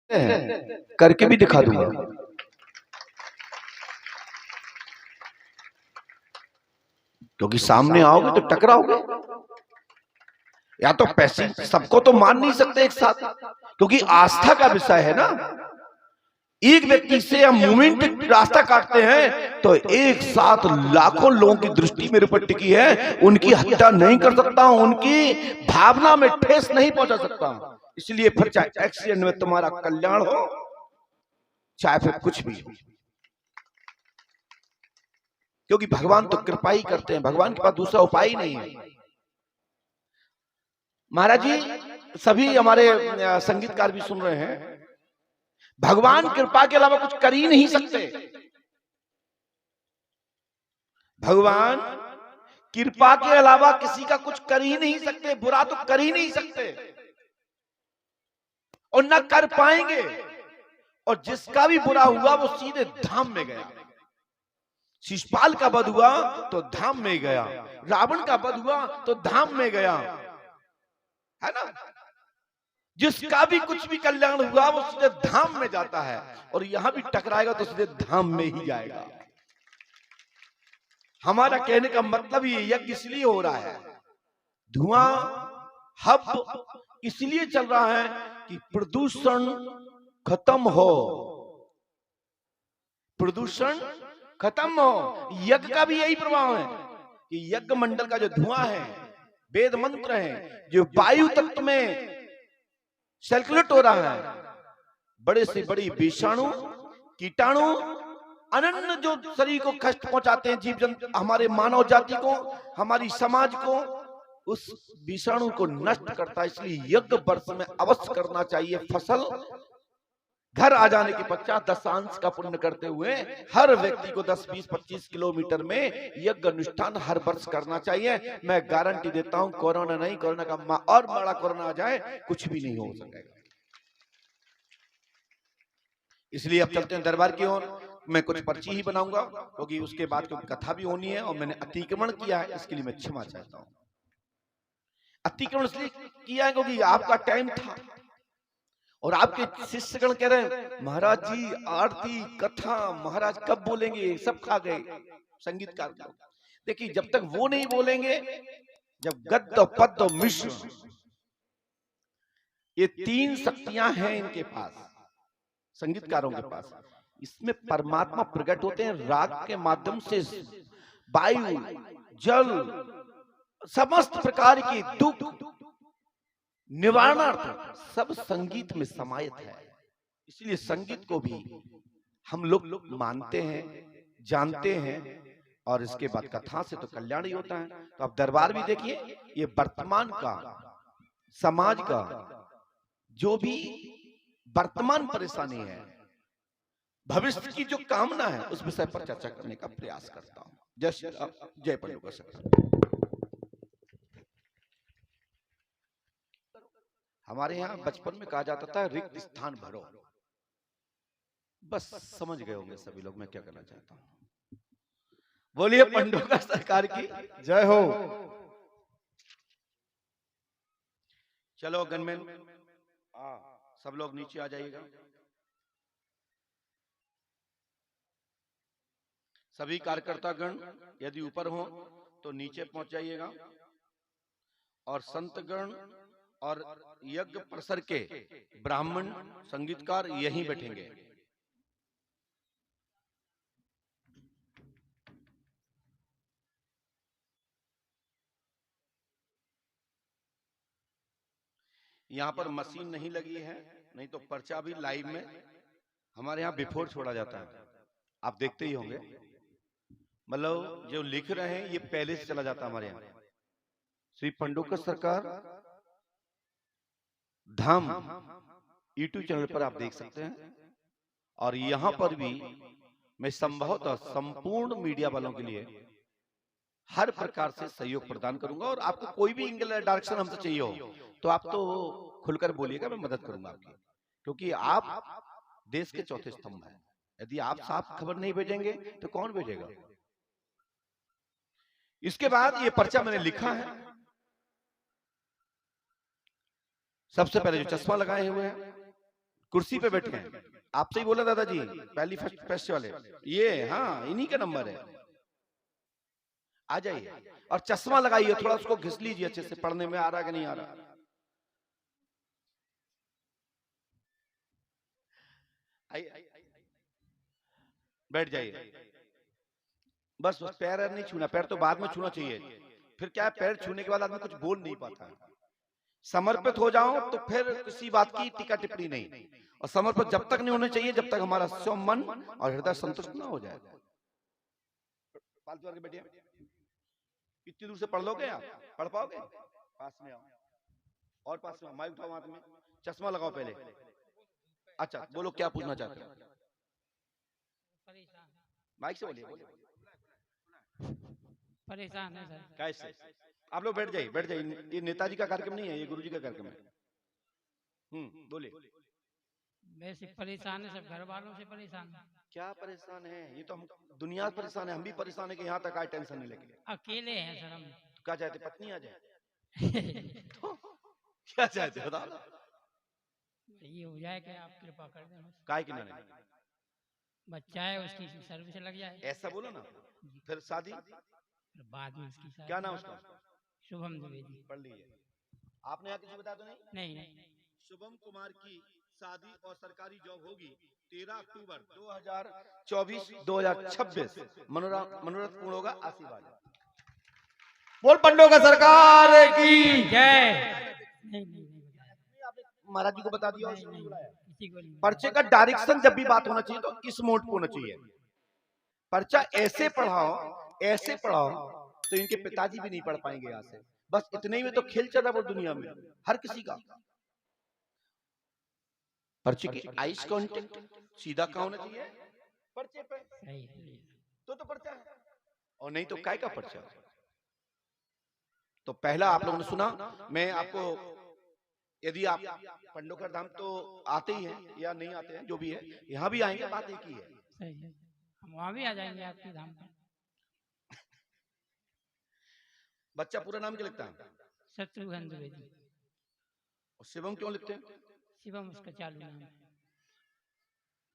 करके भी दिखा दूंगा। क्योंकि सामने आओगे तो टकराओगे, या तो पैसे सबको तो मान नहीं सकते एक साथ, क्योंकि आस्था का विषय है ना। एक व्यक्ति से हम मोमेंट रास्ता काटते हैं तो एक साथ लाखों लोगों की दृष्टि मेरे ऊपर टिकी है, उनकी हत्या नहीं कर सकता हूं, उनकी भावना में ठेस नहीं पहुंचा सकता। इसलिए फिर चाहे एक्सीडेंट में तुम्हारा कल्याण हो, चाहे फिर कुछ भी हो, क्योंकि भगवान तो कृपा ही करते हैं, भगवान के पास दूसरा उपाय ही नहीं है। महाराज जी, सभी हमारे संगीतकार भी सुन रहे हैं, भगवान कृपा के अलावा कुछ कर ही नहीं सकते। भगवान कृपा के अलावा किसी का कुछ कर ही नहीं सकते, बुरा तो कर ही नहीं सकते और न कर पाएंगे। और जिसका भी बुरा हुआ वो सीधे धाम में गया। शिशुपाल का वध हुआ तो धाम में गया, रावण का वध हुआ तो धाम में गया, है ना। जिसका भी कुछ भी कल्याण हुआ वो सीधे धाम में जाता है, और यहां भी टकराएगा तो सीधे धाम में ही जाएगा। हमारा कहने का मतलब ये यज्ञ इसलिए हो रहा है, धुआं हब इसलिए चल रहा है कि प्रदूषण खत्म हो, प्रदूषण खत्म हो। यज्ञ का भी यही प्रभाव है कि यज्ञ मंडल का जो धुआं है, वेद मंत्र है, जो वायु तत्व में सर्कुलेट हो रहा है, बड़े से बड़ी विषाणु कीटाणु अनन्य जो शरीर को कष्ट पहुंचाते हैं, जीव जंतु, हमारे मानव जाति को, हमारी समाज को, उस विषाणु को नष्ट करता है। इसलिए यज्ञ वर्ष में अवश्य करना चाहिए। फसल घर आ जाने के पश्चात दशांश का पुण्य करते हुए हर व्यक्ति को 10, 20, 25 किलोमीटर में यज्ञ अनुष्ठान हर वर्ष करना चाहिए। मैं गारंटी देता हूं, कोरोना नहीं, कोरोना का और बड़ा कोरोना आ जाए कुछ भी नहीं हो सकेगा। इसलिए अब चलते हैं दरबार की ओर। मैं कुछ पर्ची ही बनाऊंगा क्योंकि उसके बाद क्योंकि कथा भी होनी है, और मैंने अतिक्रमण किया है, इसके लिए मैं क्षमा चाहता हूं। अतिक्रमण इसलिए किया है क्योंकि आपका टाइम था और आपके शिष्यगण कह रहे हैं महाराज जी आरती कथा महाराज कब बोलेंगे, सब खा गए संगीतकार लोग। देखिए जब तक वो नहीं बोलेंगे, जब गद्य पद्य मिश्र ये तीन शक्तियां हैं इनके पास, संगीतकारों के पास, इसमें परमात्मा प्रकट होते हैं राग के माध्यम से। वायु जल समस्त प्रकार की दुख निवारणार्थ सब संगीत में समाहित है। इसलिए संगीत को भी हम लोग मानते हैं, जानते हैं, और इसके बाद कथा से तो कल्याण ही होता है। तो अब दरबार भी देखिए, ये वर्तमान का समाज का जो भी वर्तमान परेशानी है, भविष्य की जो कामना है, उस विषय पर चर्चा करने का प्रयास करता हूं। जय पंडुका सर। हमारे यहाँ बचपन में कहा जाता था रिक्त स्थान भरो, बस समझ गए होंगे सभी लोग मैं क्या करना चाहता हूं। बोलिए पंडुका सरकार की जय हो। चलो गनमैन सब लोग नीचे आ जाइएगा। सभी कार्यकर्ता गण यदि ऊपर हो तो नीचे पहुंच जाइएगा, और संतगण और यज्ञ परिसर के ब्राह्मण संगीतकार यहीं बैठेंगे। यहां पर मशीन नहीं लगी है, नहीं तो पर्चा भी लाइव में हमारे यहाँ बिफोर छोड़ा जाता है, आप देखते ही होंगे। मतलब जो लिख रहे हैं ये पहले से चला जाता है हमारे यहाँ। श्री पंडुका सरकार धाम यूट्यूब चैनल पर आप देख सकते हैं, और यहां पर भी मैं संभवतः संपूर्ण मीडिया वालों के लिए हर प्रकार से सहयोग प्रदान करूंगा। और आपको कोई भी एंगल डायरेक्शन हमसे चाहिए हो तो आप तो खुलकर बोलिएगा, मैं मदद करूंगा आपकी, क्योंकि आप देश के चौथे स्तंभ हैं। यदि आप साफ खबर नहीं भेजेंगे तो कौन भेजेगा। इसके बाद ये पर्चा मैंने लिखा है। सबसे पहले जो चश्मा लगाए हुए हैं कुर्सी पे बैठे हैं, आपसे ही बोला दादाजी पहली फर्स्ट वाले, ये हाँ इन्हीं का नंबर है। आ जाइए और चश्मा लगाइए, थोड़ा उसको घिस लीजिए अच्छे से, पढ़ने में आ रहा कि नहीं आ रहा। आइए बैठ जाइए। बस बस पैर नहीं छूना, पैर तो बाद में छूना चाहिए। फिर क्या है, पैर छूने के बाद आदमी कुछ बोल नहीं पाता है। समर्पित हो जाओ तो फिर किसी बात की टीका टिप्पणी नहीं, और समर्पित जब तक नहीं होने चाहिए जब तक हमारा स्व मन और हृदय संतुष्ट ना हो जाए। फालतू आके बैठिए, इतनी दूर से पढ़ लोगे आप, पढ़ पाओगे? पास में आओ, और पास में, माइक उठाओ हाथ में, चश्मा लगाओ पहले। अच्छा बोलो क्या पूछना चाहते हो? माइक से बोलिए। परेशान है सर। कैसे? आप लोग बैठ जाइए, बैठ जाइए, ये नेताजी का कार्यक्रम नहीं है, ये गुरुजी का कार्यक्रम है। बोलिए। वैसे परेशान है, सब घर वालों से परेशान है। क्या परेशान है? ये तो हम दुनिया परेशान है, हम भी परेशान है कि यहाँ तक आए टेंशन नहीं लेके। अकेले हैं सर हम। तो क्या चाहते, पत्नी आ जाए? तो क्या चाहते बताओ ना। ये हो जाए कि आप कृपा कर दें, काय कि नहीं, बच्चा है उसकी सर्विस लग जाए, ऐसा बोलो ना। फिर शादी फिर बाद में उसकी शादी। क्या नाम उसका? शुभम द्विवेदी। पढ़ लीजिए। आपने यहाँ किसी बता दो नहीं? नहीं नहीं। शुभम कुमार की शादी और सरकारी जॉब होगी 13 अक्टूबर 2024-2026। मनोरथ पूर्ण होगा, आशीर्वाद। बोल पंडो का सरकार की जय। नहीं महाराज जी को बता दिया, किसी को नहीं। पर्चे का डायरेक्शन जब भी बात होना चाहिए तो इस मोड पे होना चाहिए। पर्चा ऐसे पढ़ाओ, ऐसे पढ़ाओ तो इनके पिताजी भी नहीं पढ़ पाएंगे यहाँ से। बस इतने में तो खेल चल रहा है दुनिया में हर किसी का। पर्चे की आइस कांटेक्ट सीधा कहाँ होना चाहिए? पर्चे पे। तो पर्चा है, और नहीं तो काय का पर्चा। तो पहला आप लोगों ने सुना। मैं आपको, यदि आप पंडोकर धाम तो आते ही हैं या नहीं आते हैं, जो भी है यहाँ भी आएंगे, बात एक ही है। सही है, हम वहाँ भी आ जाएंगे आपके धाम पर। बच्चा पूरा नाम क्या लिखता है? शत्रुघ्न द्विवेदी। और शिवम क्यों लिखते हैं? शिवम उसका चालू नाम है।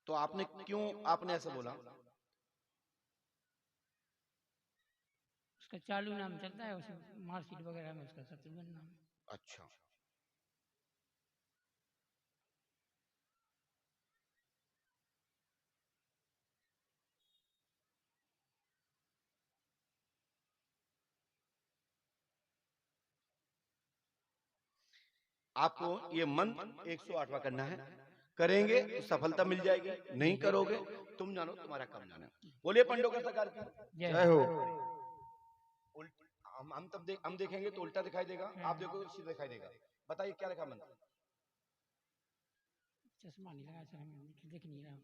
तो आपने क्यों, आपने ऐसा बोला? उसका चालू नाम चलता है, उसे मार्कशीट वगैरह में उसका शत्रुघ्न नाम है। अच्छा, आपको ये मंत्र 108वां करना है। करेंगे तो सफलता मिल जाएगी, नहीं करोगे तुम जानो तुम्हारा काम जाने। बोलिए पंडोकर सरकार की जय हो। हम देखेंगे तो उल्टा दिखाई देगा, आप देखो सीधा दिखाई देगा। बताइए क्या लिखा मंत्र? चश्मा नहीं लगा सर, देख नहीं रहा।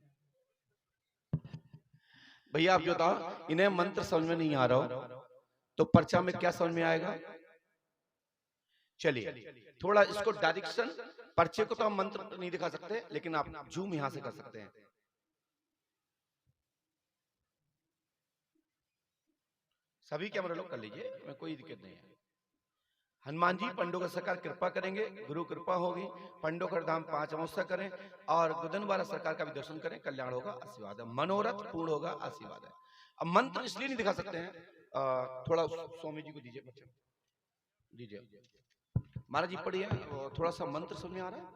भैया आप जो था, इन्हें मंत्र समझ में नहीं आ रहा हो तो पर्चा में क्या समझ में आएगा? चलिए थोड़ा इसको डायरेक्शन, पर्चे को तो हम मंत्र नहीं दिखा सकते, लेकिन आप जूम यहां से कर सकते हैं। सभी कैमरा लोग कर लीजिए, कोई दिक्कत नहीं है। हनुमान जी पंडोकर सरकार कृपा करेंगे, गुरु कृपा होगी। पंडोकर धाम 5 अमावस्या करें और गुदनवारा सरकार का भी दर्शन करें, कल्याण होगा, आशीर्वाद है, मनोरथ पूर्ण होगा, आशीर्वाद है। अब मंत्र इसलिए नहीं दिखा सकते हैं, थोड़ा स्वामी जी को दीजिए, बच्चा दीजिए। महाराज जी पढ़िए, थोड़ा सा मंत्र समझ में आ रहा है?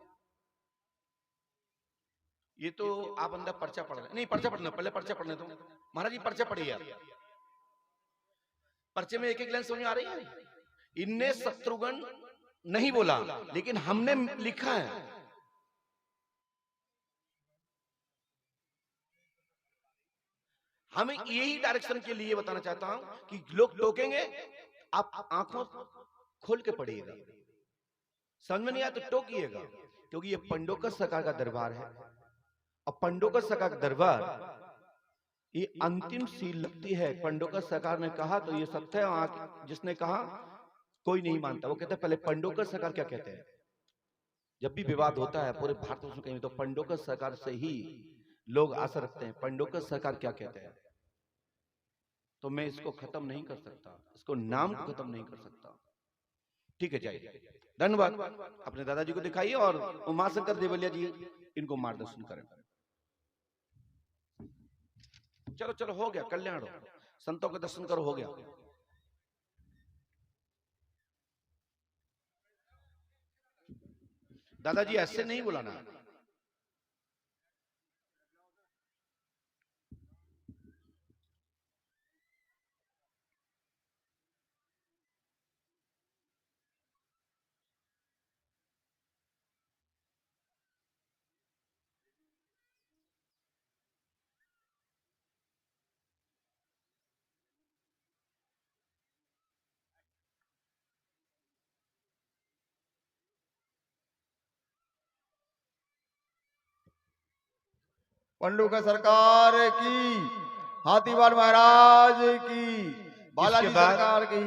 ये तो आप अंदर पर्चा पढ़ रहे नहीं, पर्चा पढ़ना पहले, पर्चा पढ़ने दो। महाराज जी पर्चा पढ़िए, पर्चे में एक एक लाइन समझ में आ रही है? इनने शत्रुघ्न नहीं बोला, लेकिन हमने लिखा है। हमें यही डायरेक्शन के लिए बताना चाहता हूं कि लोग टोकेंगे, आप आंखों खोल के पढ़िएगा। समझ में नहीं आया तो टोकिएगा, क्योंकि ये पंडोकर सरकार का दरबार है। और पंडोकर सरकार का दरबार ये अंतिम सील लगती है। पंडोकर सरकार ने कहा तो ये सत्य है, जिसने कहा कोई नहीं मानता। वो कहते हैं पहले पंडोकर सरकार क्या कहते हैं। जब भी विवाद होता है पूरे भारत में कहीं तो पंडोकर सरकार से ही लोग आशा रखते हैं, पंडोकर सरकार क्या कहते हैं। तो मैं इसको खत्म नहीं कर सकता, इसको नाम को खत्म नहीं कर सकता, ठीक है, जाइए। धन्यवाद। अपने दादाजी को दिखाइए और उमाशंकर देवलिया जी इनको मार्गदर्शन करें। चलो चलो, हो गया, कल्याण हो, संतों के दर्शन करो, हो गया। दादाजी ऐसे नहीं बुलाना। पंडुका सरकार की, हाथीवाल महाराज की, बालाजी इसके बाद सरकार की।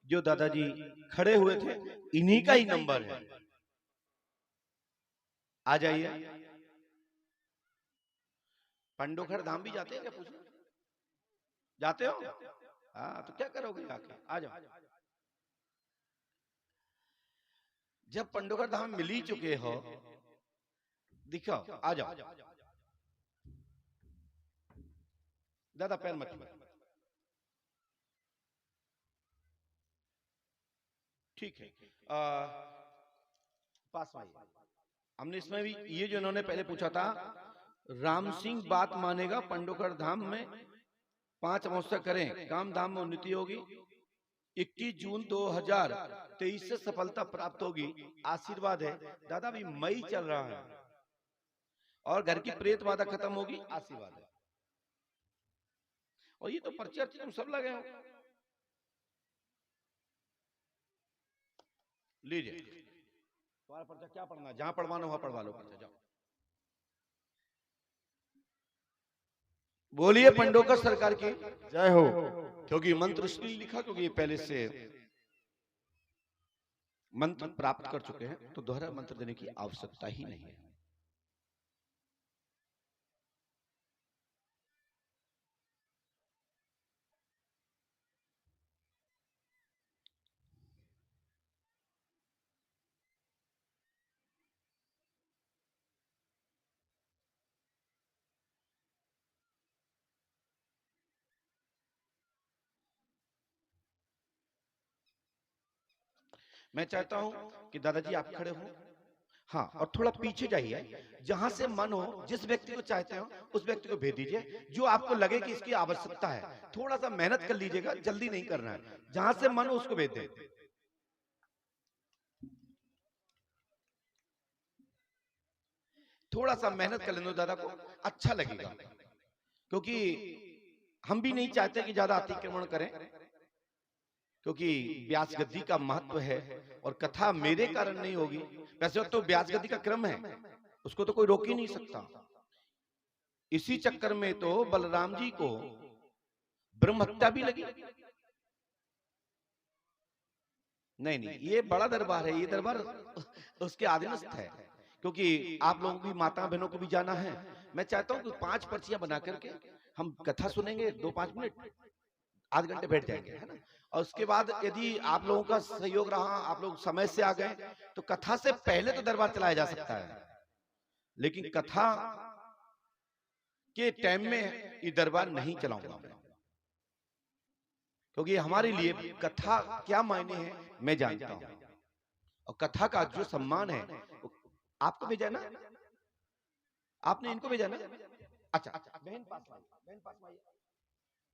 जो दादाजी खड़े हुए थे, इन्हीं का ही नंबर है। आ जाइए। पंडोखर धाम भी जाते हैं क्या? पूछो, जाते हो? हाँ, तो क्या करोगे आके? आ जाओ। जब पंडोखर धाम मिल ही चुके हो, दिखाओ, आ जाओ। दादा पैर मत छुओ। ठीक है, पास में आइए। हमने इसमें भी ये जो इन्होंने पहले पूछा था, राम सिंह बात मानेगा, पंडोखर धाम में 5 अमावस्या करें, काम धाम में उन्नति होगी, 21 जून 2023 से सफलता प्राप्त होगी, आशीर्वाद है। दादा अभी मई चल रहा है और घर की प्रेत बाधा खत्म होगी, आशीर्वाद है। और ये तो पर्ची अर्ची तुम सब लगे हो, लीजिए। तुम्हारा पर्चा क्या पढ़ना, जहां पढ़वाना वहां पढ़वा लो पर्चा, जाओ। बोलिए पंडोकर सरकार की जय हो। क्योंकि मंत्र इसलिए लिखा क्योंकि ये पहले से मंत्र प्राप्त कर चुके हैं, तो दोहरा मंत्र देने की आवश्यकता ही नहीं है। मैं चाहता हूं कि दादाजी आप खड़े हो, हाँ, और थोड़ा पीछे जाइए। जहां से मन हो, जिस व्यक्ति को चाहते हो उस व्यक्ति को भेज दीजिए, जो आपको लगे कि इसकी आवश्यकता है। थोड़ा सा मेहनत कर लीजिएगा, जल्दी नहीं करना है। जहां से मन हो उसको भेज दें। थोड़ा सा मेहनत कर लेना दादा को, अच्छा लगेगा, क्योंकि हम भी नहीं चाहते कि ज्यादा अतिक्रमण करें, क्योंकि व्यास गद्दी का महत्व है और कथा मेरे कारण नहीं होगी। वैसे तो व्यास गद्दी का क्रम है, उसको तो कोई रोक ही नहीं सकता। इसी चक्कर में तो बलराम जी को ब्रह्म हत्या भी लगी। नहीं नहीं, ये बड़ा दरबार है, ये दरबार उसके अधीनस्थ है, क्योंकि आप लोगों की माता बहनों को भी जाना है। मैं चाहता हूं कि 5 पर्चियां बना करके हम कथा सुनेंगे, 2-5 मिनट, आध घंटे बैठ जाएंगे, है ना। और उसके बाद यदि आप लोगों का सहयोग रहा, आप लोग समय से आ गए, तो कथा से पहले तो दरबार चलाया जा सकता है, लेकिन कथा के टाइम में ये दरबार नहीं चलाऊंगा, क्योंकि हमारे लिए कथा क्या मायने हैं मैं जानता हूं, और कथा का जो सम्मान है। आपको भेजा ना, आपने इनको भेजा ना। अच्छा, बहन पास में, बहन पास में,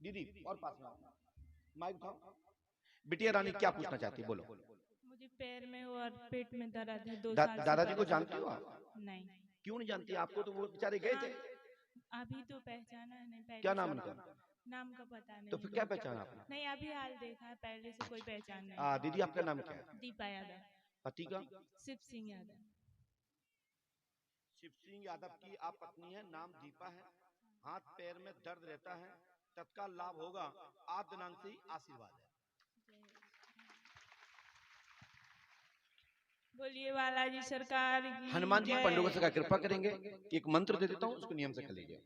दीदी और पास में, माइक उठाओ। बिटिया रानी क्या पूछना चाहती है, बोलो। मुझे पैर में और पेट में दर्द है 2 साल से। दादाजी को जानती हो आप? नहीं। क्यों नहीं जानती? आपको तो वो बेचारे गए थे। अभी तो पहचाना नहीं, पहले क्या नाम उनका? नाम का पता नहीं। तो फिर क्या पहचाना आपने? नहीं, अभी हाल देखा है, पहले से कोई पहचान नहीं। दीदी आपका नाम क्या है? दीपा यादव। पति का? शिव सिंह यादव। शिव सिंह यादव की आप पत्नी है, नाम दीपा है, हाथ पैर में दर्द रहता है, तत्काल लाभ होगा, आप दिनांक से ही आशीर्वाद है। बोलिए बालाजी सरकार की हनुमान जी जय। पंडों से कृपा करेंगे, एक मंत्र दे देता हूँ, उसको नियम से कर लीजिए।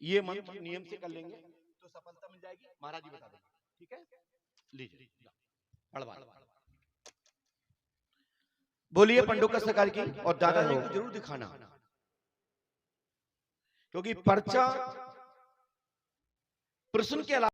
ये मंत्र नियम से कर लेंगे तो सफलता मिल जाएगी। महाराज जी बता देंगे, ठीक है? लीजिए पढ़वा। बोलिए पंडुका सरकार की, और दादाजी को जरूर दिखाना, क्योंकि पर्चा प्रश्न के अलावा